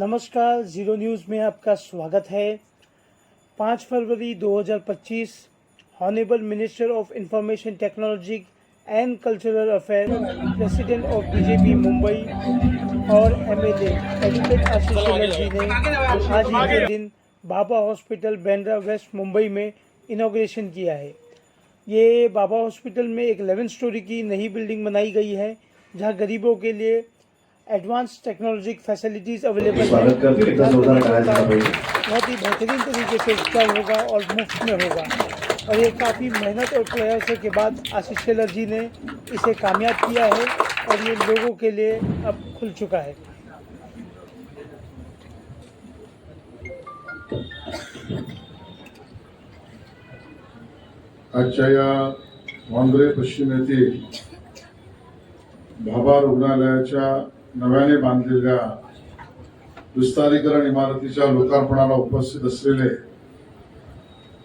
नमस्कार, जीरो न्यूज़ में आपका स्वागत है। 5 February 2025 honourable minister of information technology end cultural affair, president of BJP Mumbai और एमएलए एडवोकेट आशीष शेलर जी ने आज ही के दिन बाबा हॉस्पिटल बांद्रा वेस्ट मुंबई में इनॉग्रेशन किया है। ये बाबा हॉस्पिटल में एक 11 स्टोरी की नई बिल्डिंग बनाई गई है, जहां गरीबों के लिए एडवांस टेक्नोलॉजिक फैसिलिटीज अवेलेबल है। बहुत ही बेहतरीन तरीके से उपचार होगा और मुफ्त में होगा, और ये काफ़ी मेहनत और प्रयासों के बाद आशीष शेलर जी ने इसे कामयाब किया है और ये लोगों के लिए अब खुल चुका है। आजच्या या वांद्रे पश्चिम येथील भाभा रुग्णालयाच्या नव्याने बांधलेल्या विस्तारीकरण इमारतीच्या लोकार्पणाला उपस्थित असलेले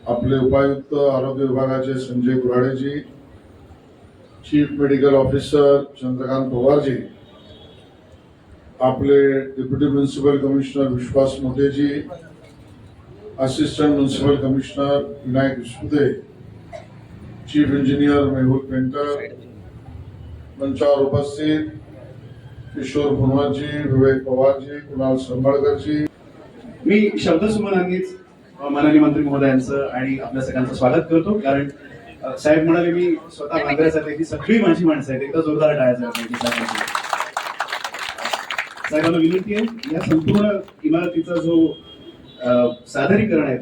आपले उपायुक्त आरोग्य विभागाचे संजय गुराडेजी, चीफ मेडिकल ऑफिसर चंद्रकांत पवारजी, आपले डेप्युटी म्युनिसिपल कमिशनर विश्वास मोतेजी, assistant municipal commissioner Vinayak Vishnute, chief engineer Mehul Painter, मंचावर उपस्थित किशोर भुनवतजी, विवेक पवारजी, कुणाल संबळकरजी, मी शब्दसुमनांनीच माननीय मंत्री महोदयांचं आणि आपल्या सगळ्यांचं स्वागत करतो। कारण साहेब म्हणाले मी स्वतः बांद्र्यासाठी की सगळी माझी माणसं आहेत, एकदा जोरदार टाळ्या वाजवा। साहेबांना विनंती आहे, या संपूर्ण इमारतीचा जो सादरीकरण आहे